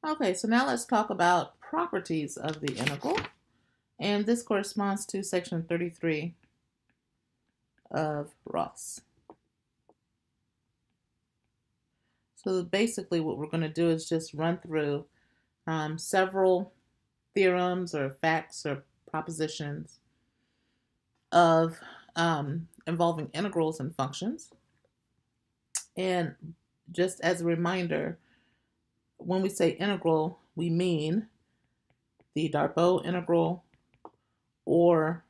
Okay, so now let's talk about properties of the integral. And this corresponds to section 33 of Ross. So basically what we're going to do is just run through several theorems or facts or propositions of involving integrals and functions. And just as a reminder, when we say integral, we mean the Darboux integral or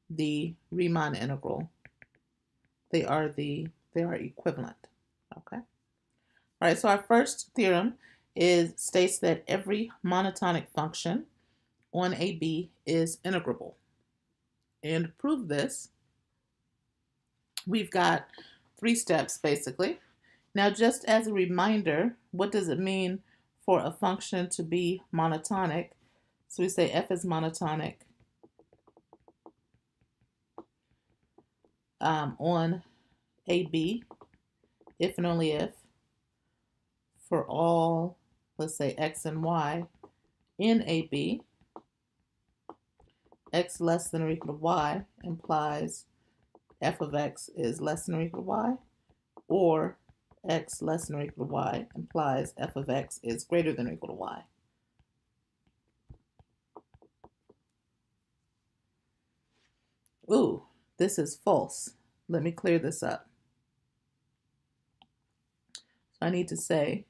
the Riemann integral. They are equivalent. Okay. All right. So our first theorem states that every monotonic function on AB is integrable. And to prove this, we've got 3 steps basically. Now, just as a reminder, what does it mean for a function to be monotonic? So we say f is monotonic on AB if and only if for all, let's say, x and y in AB, x less than or equal to y implies f of x is less than or equal to y, or x less than or equal to y implies f of x is greater than or equal to y. Ooh, this is false. Let me clear this up. So I need to say,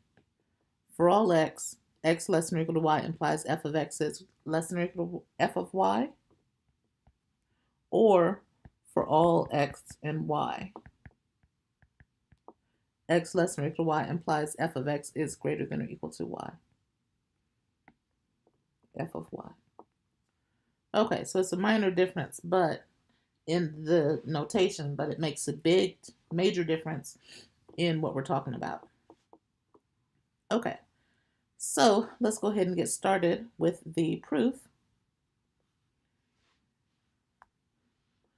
for all x, x less than or equal to y implies f of x is less than or equal to f of y, or for all x and y, x less than or equal to y implies f of x is greater than or equal to y. F of y. Okay, so it's a minor difference, but in the notation, but it makes a major difference in what we're talking about. Okay, so let's go ahead and get started with the proof.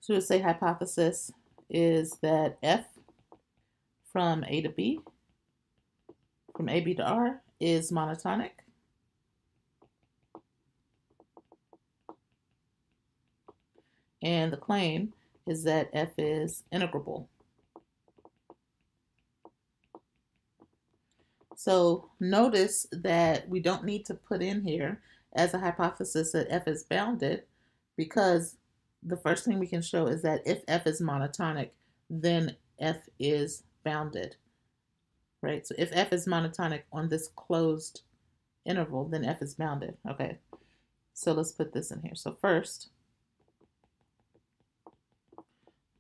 So we'll say hypothesis is that f from A to B, from AB to R, is monotonic. And the claim is that f is integrable. So notice that we don't need to put in here as a hypothesis that f is bounded, because the first thing we can show is that if f is monotonic, then f is bounded, right? So if f is monotonic on this closed interval, then f is bounded. Okay, so let's put this in here. So first,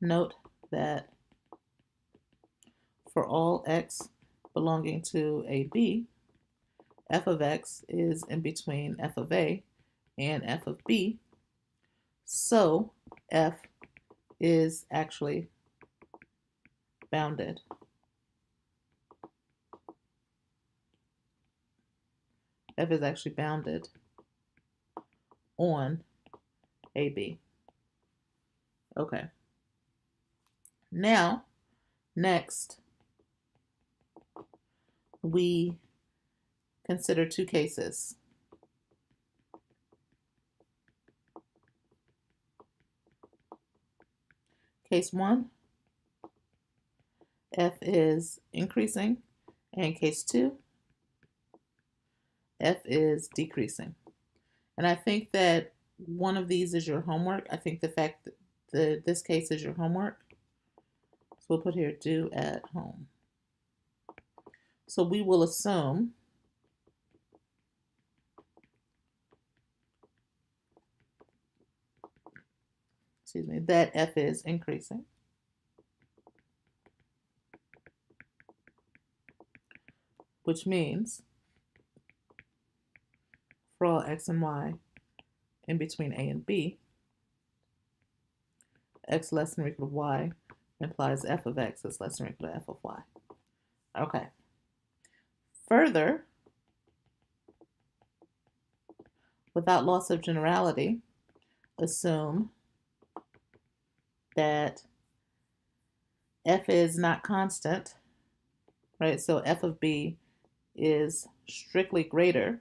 note that for all x belonging to AB, f of x is in between f of A and f of B, so f is actually bounded. F is actually bounded on AB. Okay. Now, next, we consider 2 cases. Case 1, f is increasing, and case 2, f is decreasing. And I think that one of these is your homework. I think the fact that this case is your homework. So we'll put here, do at home. So we will assume that f is increasing. Which means for all x and y in between A and B, x less than or equal to y implies f of x is less than or equal to f of y. Okay. Further, without loss of generality, assume that f is not constant, right? So f of b is strictly greater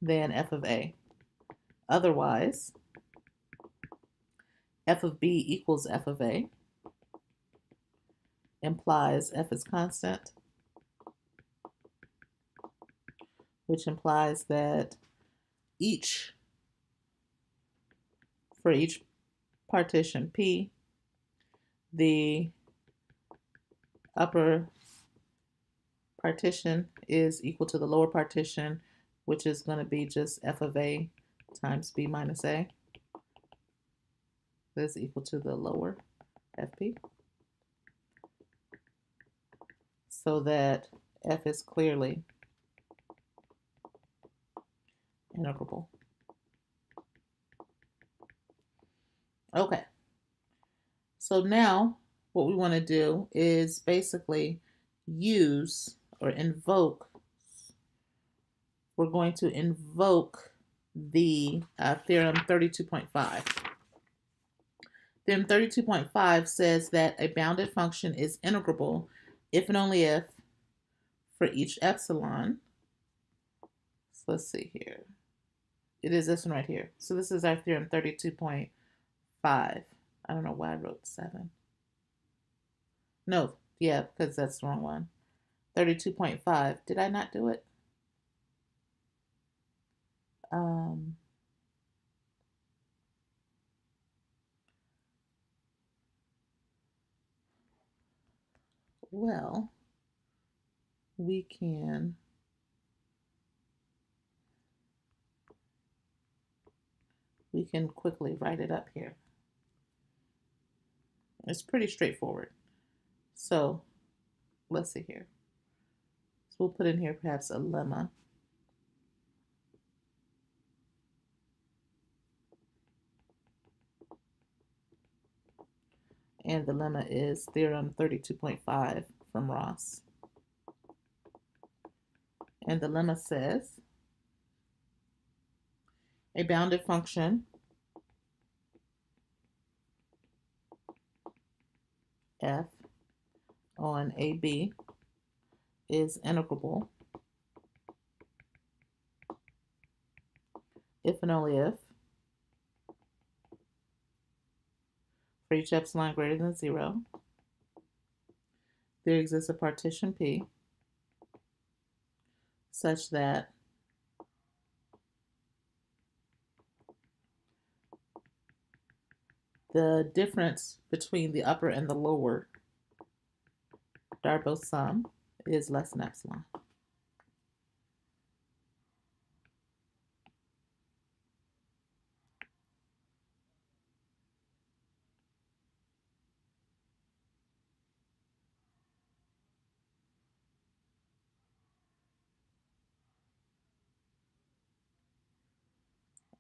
than f of a. Otherwise, f of b equals f of a implies f is constant, which implies that for each partition P, the upper partition is equal to the lower partition, which is going to be just f of a times b minus a. This is equal to the lower fp. So that f is clearly integrable. Okay. So now what we want to do is basically use or invoke. We're going to invoke the theorem 32.5. Theorem 32.5 says that a bounded function is integrable if and only if for each epsilon. So let's see here. It is this one right here. So this is our theorem 32.5. I don't know why I wrote 7. No, yeah, because that's the wrong one. 32.5. Did I not do it? Well, we can quickly write it up here. It's pretty straightforward. So let's see here. So we'll put in here perhaps a lemma. And the lemma is theorem 32.5 from Ross. And the lemma says a bounded function f on AB is integrable if and only if for each epsilon greater than 0, there exists a partition P such that the difference between the upper and the lower Darbo's sum is less than epsilon.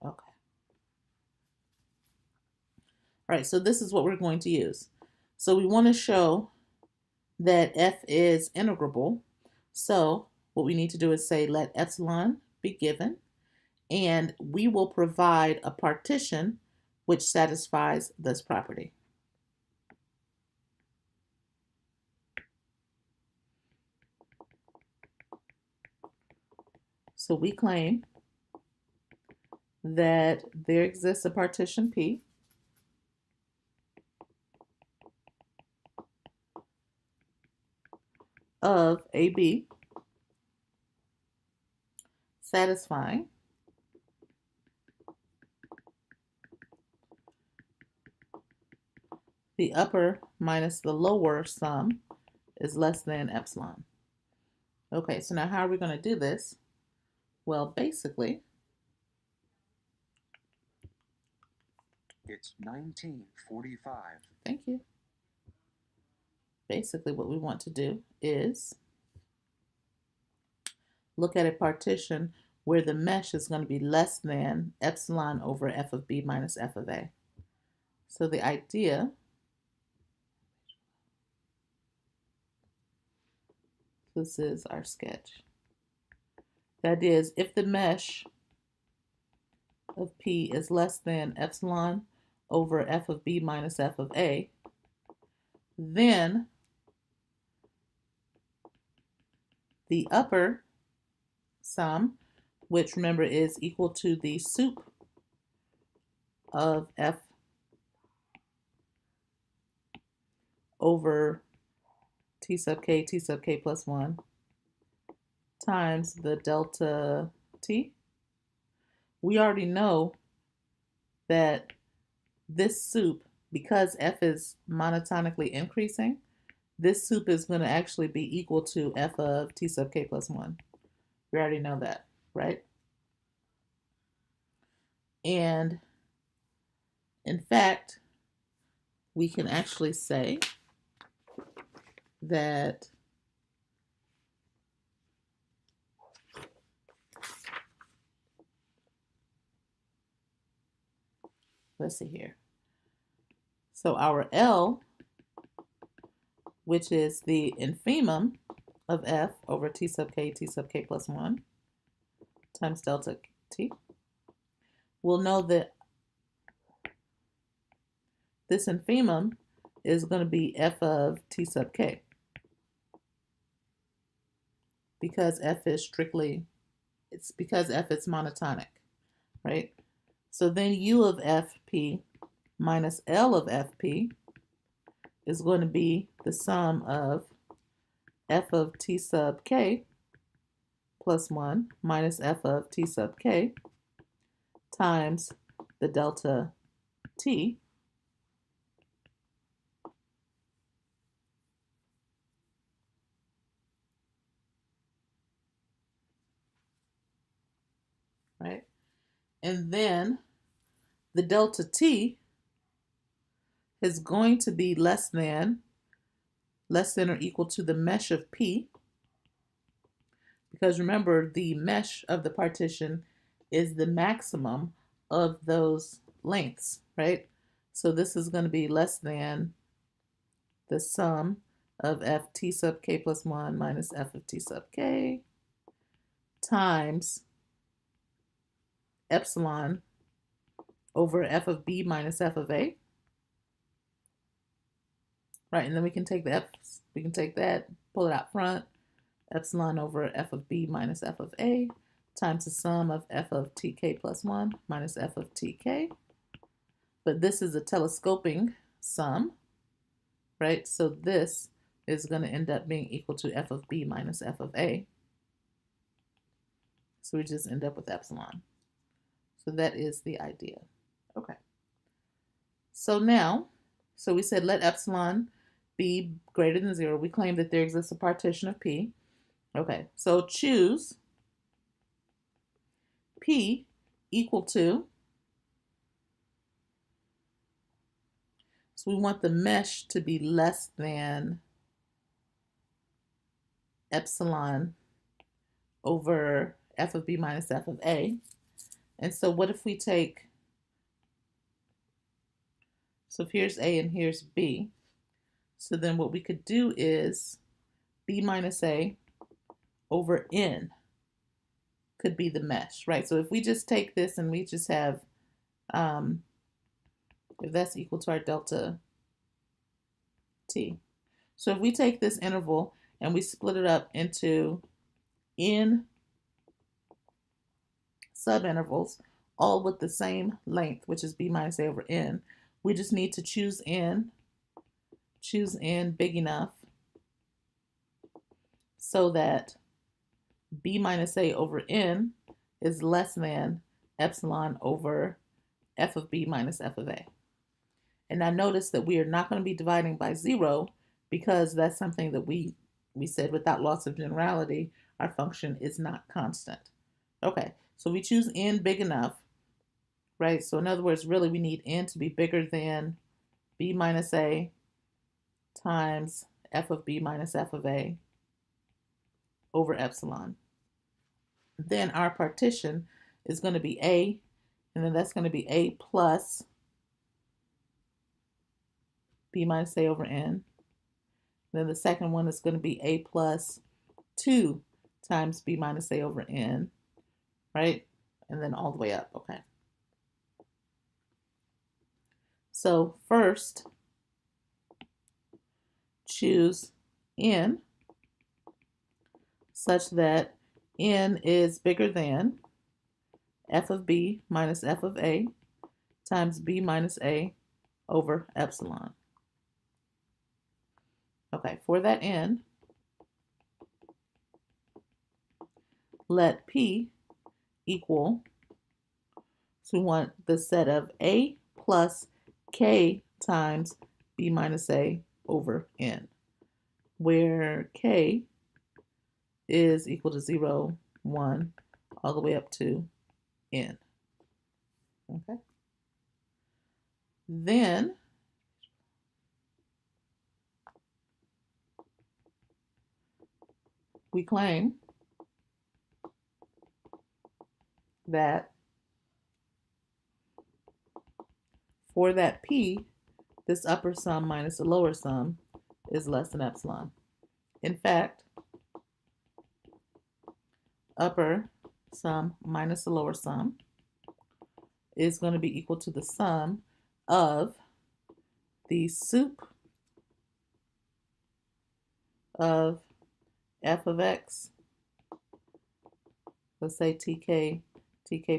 Okay. All right, so this is what we're going to use. So we want to show that f is integrable. So what we need to do is say let epsilon be given, and we will provide a partition which satisfies this property. So we claim that there exists a partition P of AB satisfying the upper minus the lower sum is less than epsilon. Okay, so now how are we going to do this? Well, basically, it's 19:45. Thank you. Basically, what we want to do is look at a partition where the mesh is going to be less than epsilon over f of b minus f of a. So the idea this is our sketch. The idea is if the mesh of P is less than epsilon over f of b minus f of a, then the upper sum which remember is equal to the sup of f over t sub k plus 1 times the delta t. We already know that this sup, because f is monotonically increasing, this sup is going to actually be equal to f of t sub k plus 1. We already know that, right? And in fact, we can actually say that let's see here. So our L, which is the infimum of f over t sub k plus 1 times delta t, we'll know that this infimum is going to be f of t sub k, because f is monotonic, right? So then u of fp minus L of fp is going to be the sum of f of t sub k plus 1 minus f of t sub k times the delta t, right? And then the delta t is going to be less than or equal to the mesh of p, because remember, the mesh of the partition is the maximum of those lengths, right? So this is going to be less than the sum of f t sub k plus 1 minus f of t sub k times epsilon over f of b minus f of a. Right, and then we can take that, pull it out front, epsilon over f of b minus f of a times the sum of f of tk plus 1 minus f of tk. But this is a telescoping sum, right? So this is going to end up being equal to f of b minus f of a. So we just end up with epsilon. So that is the idea. Okay. So now, we said let epsilon be greater than 0. We claim that there exists a partition of P. Okay, so choose P equal to, so we want the mesh to be less than epsilon over f of b minus f of a. And so what if we take, so if here's a and here's b, so then what we could do is b minus a over n could be the mesh, right? So if we just take this and we just have, if that's equal to our delta t. So if we take this interval and we split it up into n subintervals, all with the same length, which is b minus a over n, we just need to choose n big enough so that b minus a over n is less than epsilon over f of b minus f of a. And now notice that we are not going to be dividing by 0, because that's something that we said without loss of generality, our function is not constant. Okay, so we choose n big enough, right? So in other words, really we need n to be bigger than b minus a times f of b minus f of a over epsilon. Then our partition is going to be a, and then that's going to be a plus b minus a over n. Then the second one is going to be a plus 2 times b minus a over n, right? And then all the way up, okay? So first, choose n such that n is bigger than f of b minus f of a times b minus a over epsilon. Okay, for that n, let P equal, so we want the set of A plus K times B minus A over N, where K is equal to 0, 1, all the way up to N. Okay. Then we claim that for that P, this upper sum minus the lower sum is less than epsilon. In fact, upper sum minus the lower sum is going to be equal to the sum of the sup of f of x, let's say tk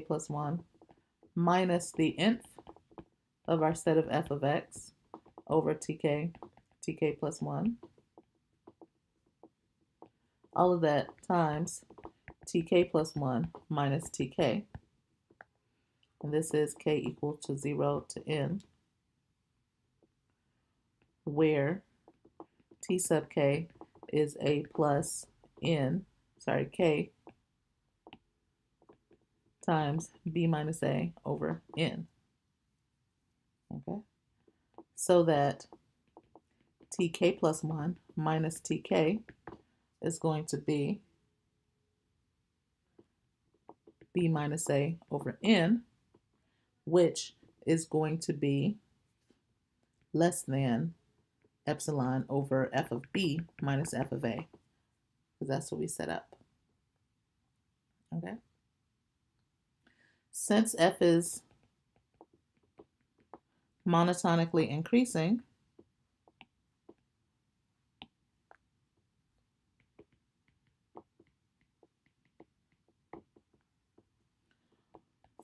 plus 1, minus the nth of our set of f of x over tk plus 1. All of that times tk plus 1 minus tk. And this is k equal to 0 to n, where t sub k is a plus k times b minus a over n. Okay, so that tk plus 1 minus tk is going to be b minus a over n, which is going to be less than epsilon over f of b minus f of a, because that's what we set up. Okay. Since f is monotonically increasing,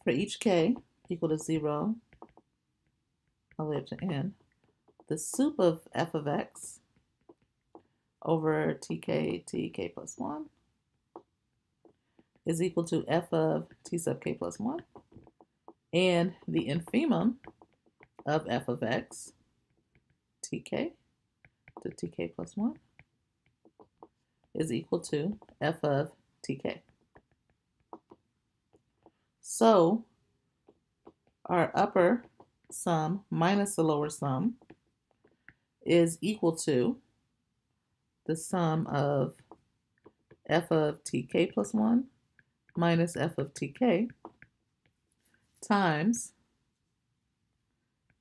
for each k equal to 0 all the way up to n, the sup of f of x over tk plus 1 is equal to f of t sub k plus 1, and the infimum of f of x, tk to tk plus 1, is equal to f of tk. So our upper sum minus the lower sum is equal to the sum of f of tk plus 1 minus f of tk times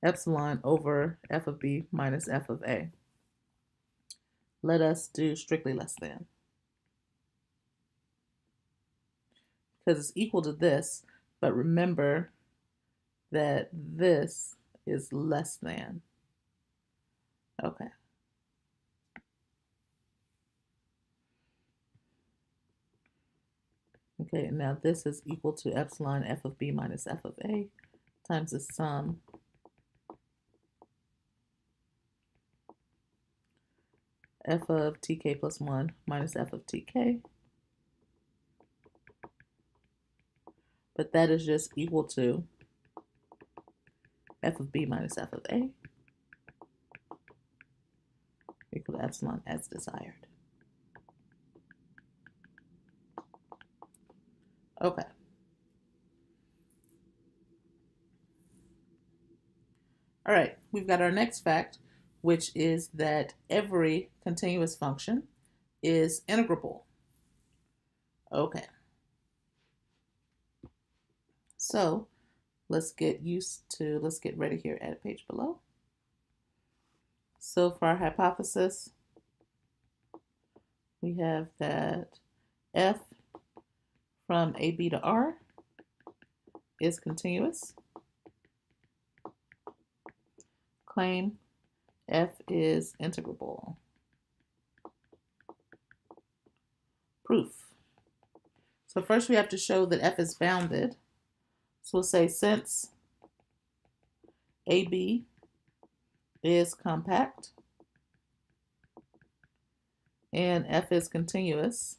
epsilon over f of b minus f of a. Let us do strictly less than, because it's equal to this, but remember that this is less than. Okay. Okay, now this is equal to epsilon f of b minus f of a times the sum f of tk plus 1 minus f of tk, but that is just equal to f of b minus f of a equal to epsilon as desired. Okay. All right, we've got our next fact, which is that every continuous function is integrable. Okay. So let's get ready here at a page below. So for our hypothesis, we have that f from AB to R is continuous. Claim f is integrable. Proof. So first we have to show that f is bounded So we'll say since AB is compact and F is continuous,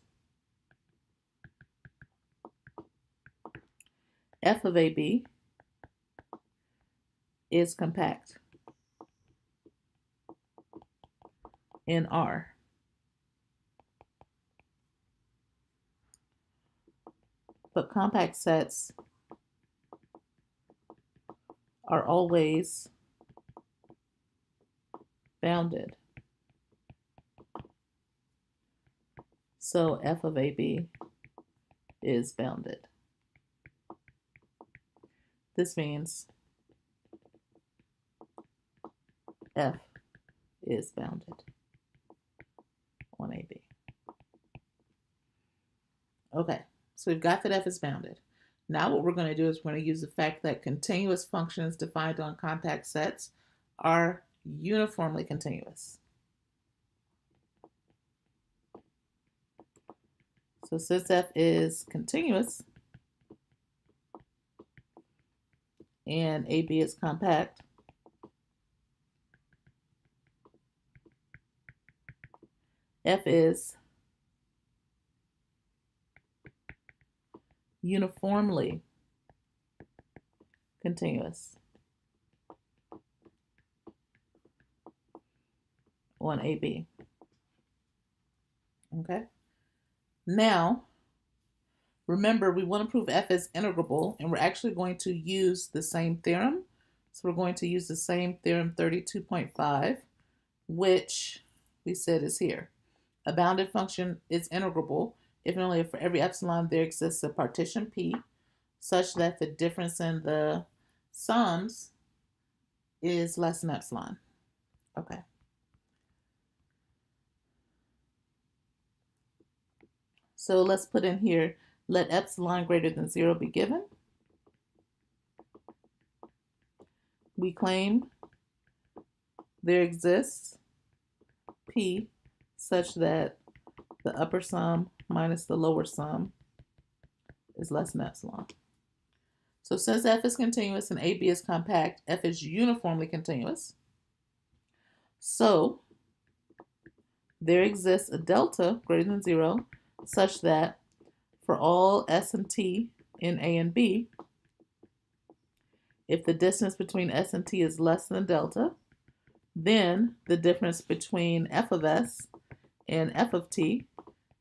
F of AB is compact in R. But compact sets are always bounded. So F of AB is bounded. This means F is bounded on AB. Okay, so we've got that F is bounded. Now what we're going to do is we're going to use the fact that continuous functions defined on compact sets are uniformly continuous. So since F is continuous and AB is compact, F is uniformly continuous on AB. Okay. Now, remember, we want to prove F is integrable, and we're actually going to use the same theorem. So we're going to use the same theorem 32.5, which we said is here. A bounded function is integrable if and only if for every epsilon there exists a partition P such that the difference in the sums is less than epsilon. Okay. So let's put in here, let epsilon greater than 0 be given. We claim there exists P such that the upper sum minus the lower sum is less than epsilon. So since F is continuous and AB is compact, F is uniformly continuous. So there exists a delta greater than 0 such that for all S and T in A and B, if the distance between S and T is less than delta, then the difference between F of S and F of T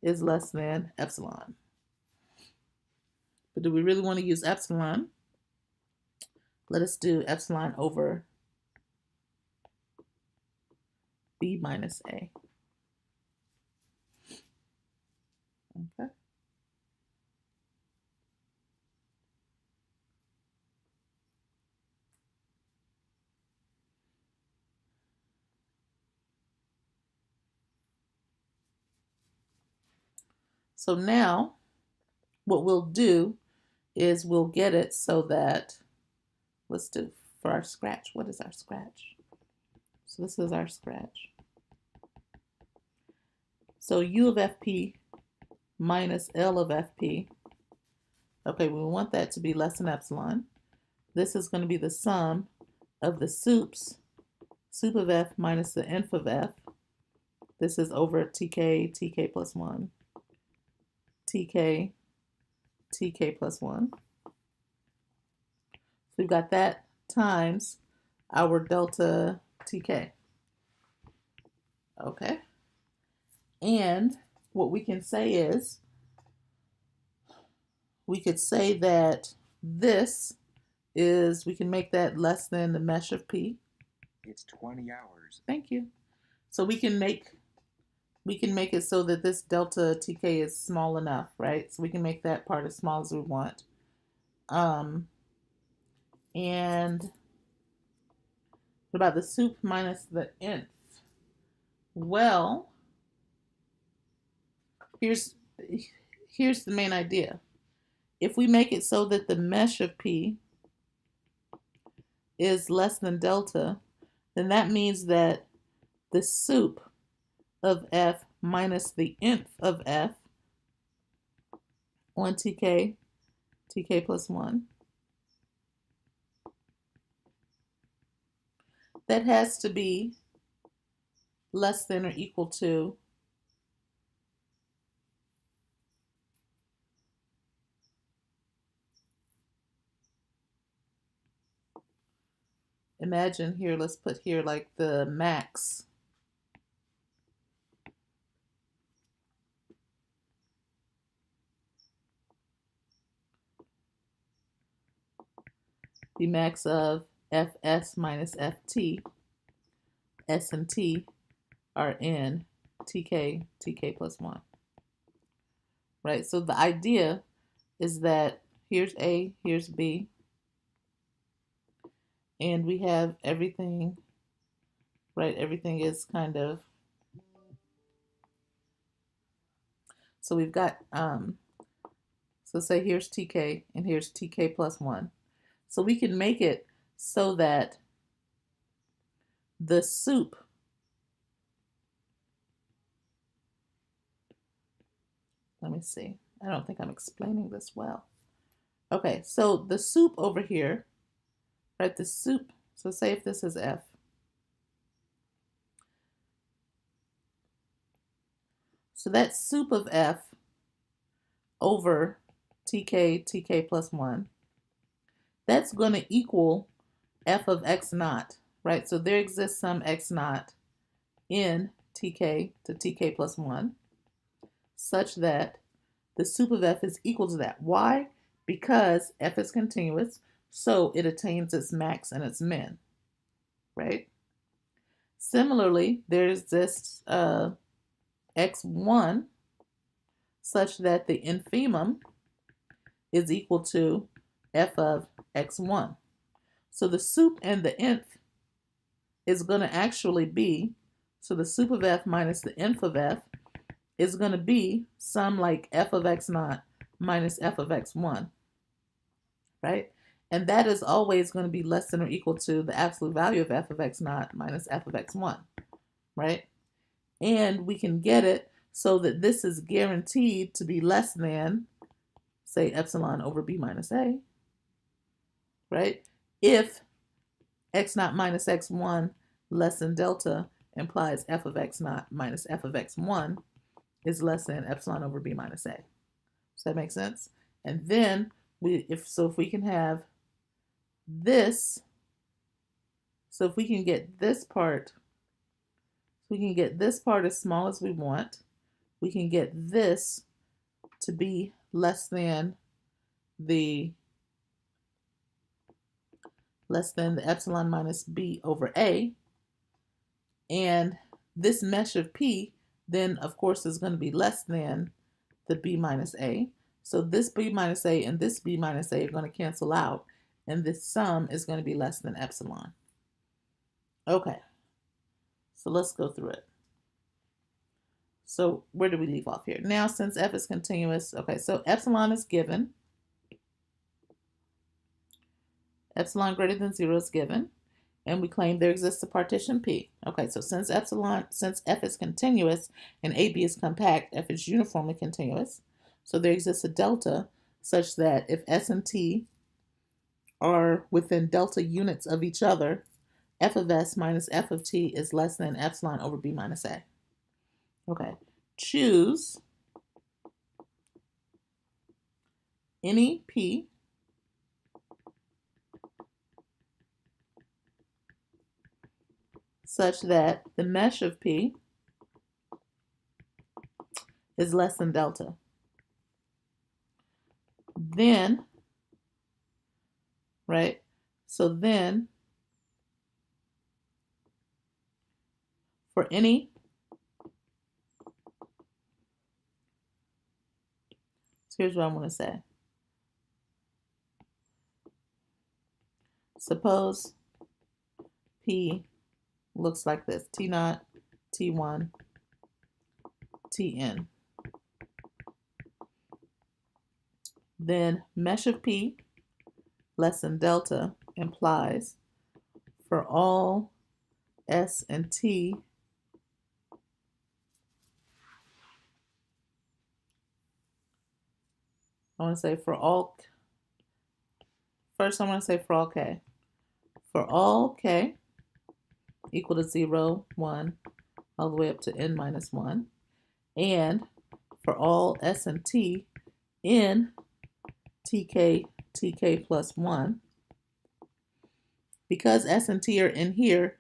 is less than epsilon. But do we really want to use epsilon? Let us do epsilon over B minus A. Okay. So now what we'll do is we'll get it so that, let's do for our scratch. What is our scratch? So this is our scratch. So U of FP minus L of FP. Okay, we want that to be less than epsilon. This is going to be the sum of the soups, soup of F minus the inf of F. This is over TK plus 1, TK plus 1. So we've got that times our delta TK. Okay. And what we can say is, we could say that this is, we can make that less than the mesh of P. It's 20 hours. Thank you. So we can make it so that this delta TK is small enough, right? So we can make that part as small as we want. And what about the soup minus the nth? Well, here's the main idea. If we make it so that the mesh of P is less than delta, then that means that the soup of F minus the nth of F on TK plus 1 that has to be less than or equal to imagine here, let's put here like the max. The max of fs minus ft, s and t are in tk plus 1. Right? So the idea is that here's A, here's B, and we have everything, right? Everything is kind of, so we've got, so say here's tk and here's tk plus 1. So we can make it so that the soup, let me see, I don't think I'm explaining this well. Okay, so the soup over here, right, the soup, so say if this is f, so that soup of f over tk plus 1, that's going to equal f of x naught, right? So there exists some x naught in tk to tk plus 1 such that the soup of f is equal to that. Why? Because f is continuous, so it attains its max and its min, right? Similarly, there exists x1 such that the infimum is equal to f of x1. So the soup and the nth is going to actually be, so the soup of f minus the nth of f is going to be some like f of x naught minus f of x1, right? And that is always going to be less than or equal to the absolute value of f of x naught minus f of x1, right? And we can get it so that this is guaranteed to be less than, say, epsilon over b minus a, right? If x naught minus x1 less than delta implies f of x naught minus f of x1 is less than epsilon over b minus a. Does that make sense? And then if we can have this, so if we can get this part, we can get this part as small as we want, we can get this to be less than the epsilon minus b over a, and this mesh of p then of course is going to be less than the b minus a. So this b minus a and this b minus a are going to cancel out, and this sum is going to be less than epsilon. Okay, so let's go through it. So where do we leave off here? Now, since f is continuous, okay, so epsilon is given. Epsilon greater than 0 is given, and we claim there exists a partition P. Okay, so since f is continuous and AB is compact, f is uniformly continuous. So there exists a delta such that if S and T are within delta units of each other, f of S minus f of T is less than epsilon over B minus A. Okay, choose any P such that the mesh of P is less than delta. Then, right, so then for any, so here's what I want to say. Suppose P looks like this, T naught, T1, Tn. Then mesh of P less than delta implies for all S and T I want to say for all, first I want to say for all K. For all K, equal to 0, 1, all the way up to n minus 1. And for all s and t in tk plus 1, because s and t are in here,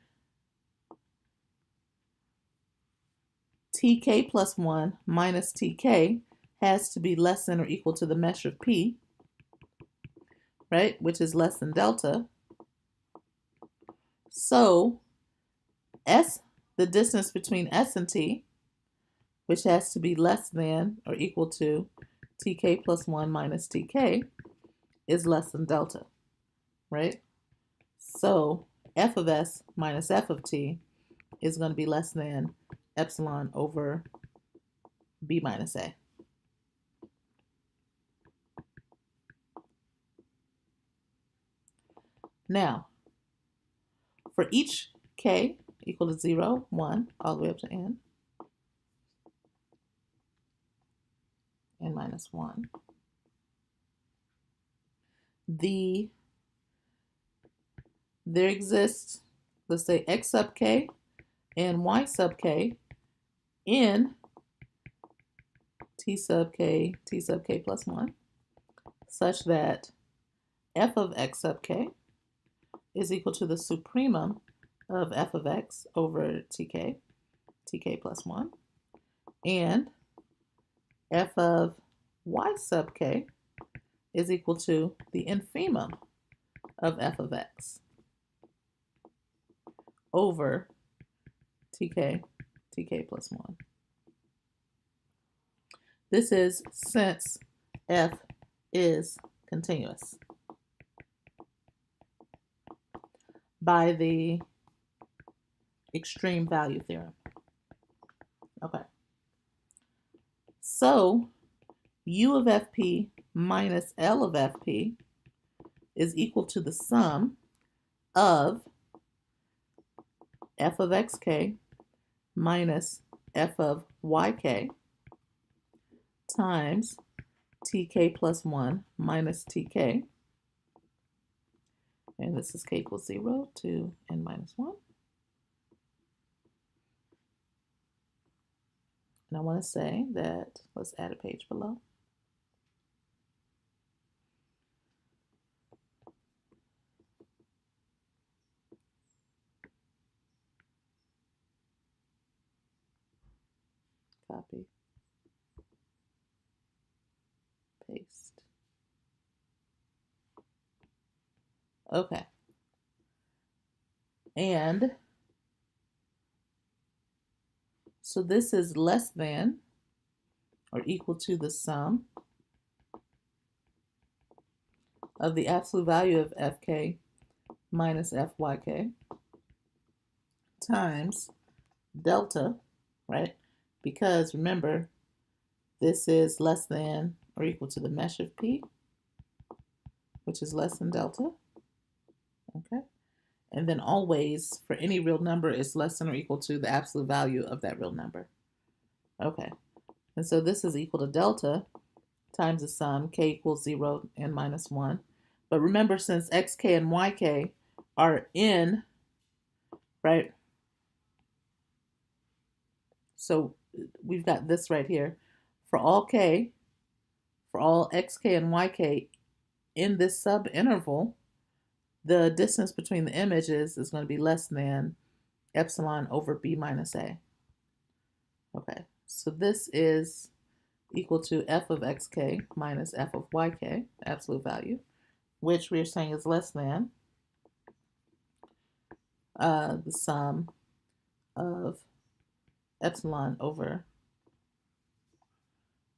tk plus 1 minus tk has to be less than or equal to the mesh of p, right, which is less than delta. So s, the distance between s and t, which has to be less than or equal to tk plus 1 minus tk, is less than delta, right? So f of s minus f of t is going to be less than epsilon over b minus a. Now, for each k equal to 0, 1, all the way up to n minus 1, there exists, let's say, x sub k and y sub k in t sub k plus 1, such that f of x sub k is equal to the supremum of f of x over tk plus 1, and f of y sub k is equal to the infimum of f of x over tk plus 1. This is since f is continuous by the extreme value theorem. Okay. So u of fp minus L of fp is equal to the sum of f of xk minus f of yk times tk plus 1 minus tk, and this is k equals 0 to n minus 1. And I want to say that, let's add a page below. Copy, paste. Okay. And so this is less than or equal to the sum of the absolute value of fk minus fyk times delta, right? Because remember, this is less than or equal to the mesh of p, which is less than delta, okay? And then always, for any real number, it's less than or equal to the absolute value of that real number. Okay, and so this is equal to delta times the sum, k equals 0, n minus 1. But remember, since xk and yk are in, right? So we've got this right here. For all k, for all xk and yk in this sub-interval, the distance between the images is going to be less than epsilon over b minus a. Okay, so this is equal to f of xk minus f of yk, absolute value, which we're saying is less than the sum of epsilon over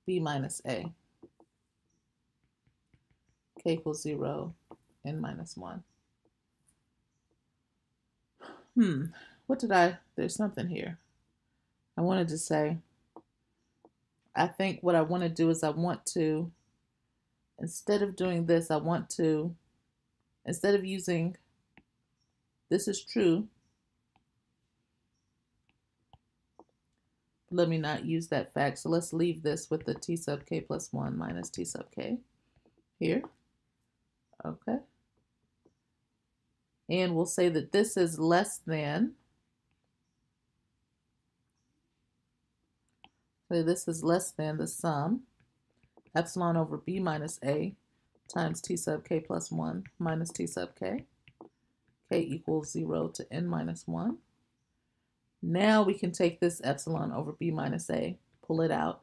b minus a, k equals 0, n minus 1. There's something here. I wanted to say, I think what I want to do is instead of doing this, instead of using, this is true, let me not use that fact. So let's leave this with the t sub k plus 1 minus t sub k here. Okay. And we'll say that this is less than So this is less than the sum, epsilon over b minus a times t sub k plus 1 minus t sub k. K equals 0 to n minus 1. Now we can take this epsilon over b minus a, pull it out,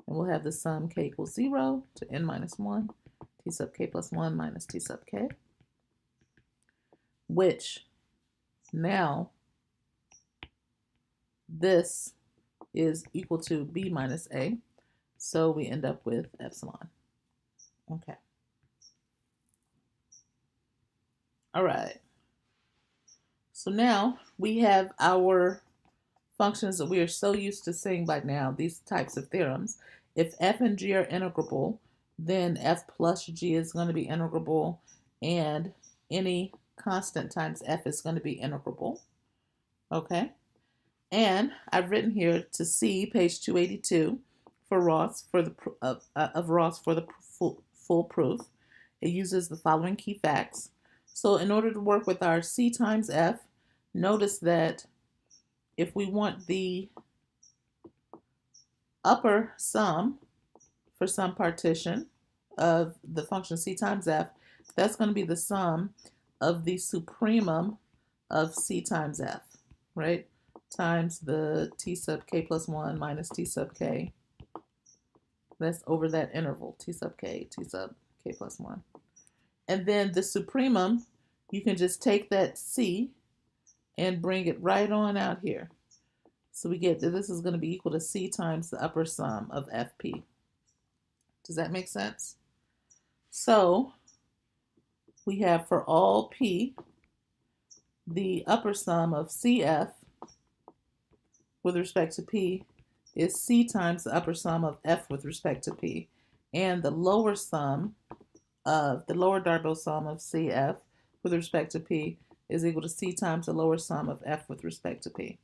and we'll have the sum k equals 0 to n minus 1, t sub k plus 1 minus t sub k, which now this is equal to b minus a, so we end up with epsilon. Okay. All right. So now we have our functions that we are so used to seeing by now, these types of theorems. If f and g are integrable, then f plus g is going to be integrable, and any constant times f is going to be integrable. Okay? And I've written here to see page 282 for Ross for the Ross for the full proof. It uses the following key facts. So in order to work with our c times f, notice that if we want the upper sum for some partition of the function c times f, that's going to be the sum of the supremum of c times f, right? Times the t sub k plus 1 minus t sub k. That's over that interval, t sub k plus 1. And then the supremum, you can just take that c and bring it right on out here. So we get that this is going to be equal to c times the upper sum of fp. Does that make sense? So we have for all p, the upper sum of cf with respect to p is c times the upper sum of f with respect to p, and the lower sum of the lower Darboux sum of cf with respect to p is equal to c times the lower sum of f with respect to p.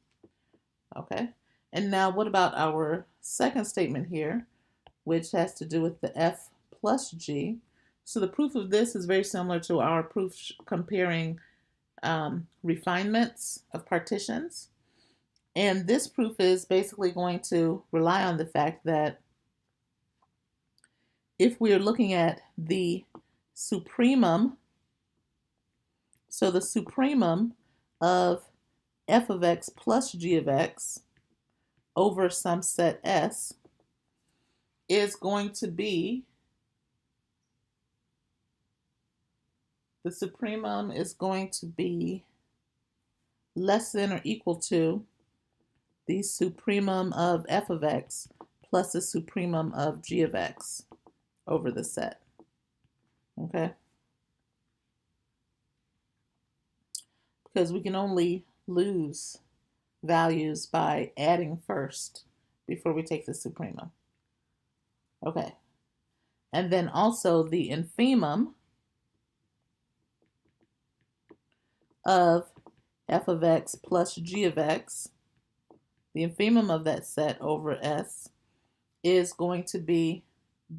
Okay, and now what about our second statement here, which has to do with the f plus g? So the proof of this is very similar to our proof comparing refinements of partitions. And this proof is basically going to rely on the fact that if we are looking at the supremum, so the supremum of f of x plus g of x over some set S is going to be, the supremum is going to be less than or equal to the supremum of f of x plus the supremum of g of x over the set. Okay? Because we can only lose values by adding first before we take the supremum. Okay. And then also the infimum of f of x plus g of x, the infimum of that set over S, is going to be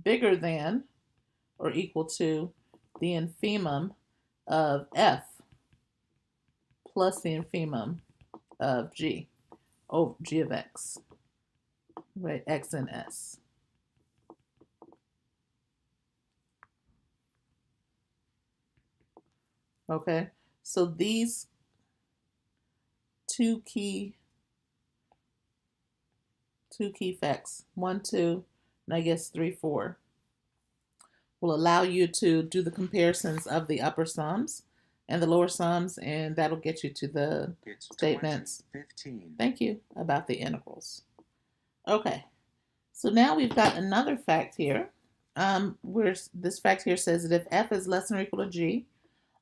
bigger than or equal to the infimum of f plus the infimum of g over g of x, right? X and S. Okay, so these two key facts, 1, 2, and I guess 3, 4, will allow you to do the comparisons of the upper sums and the lower sums, and that'll get you to the statements. 15. Thank you, about the integrals. Okay, so now we've got another fact here. Where this fact here says that if f is less than or equal to g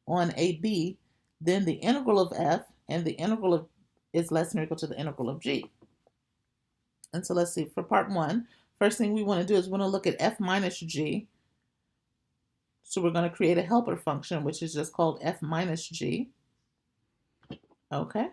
on AB, then the integral of f and the integral of is less than or equal to the integral of g. And so let's see, for part 1, first thing we want to do is we want to look at f minus g. So we're going to create a helper function, which is just called f minus g. Okay.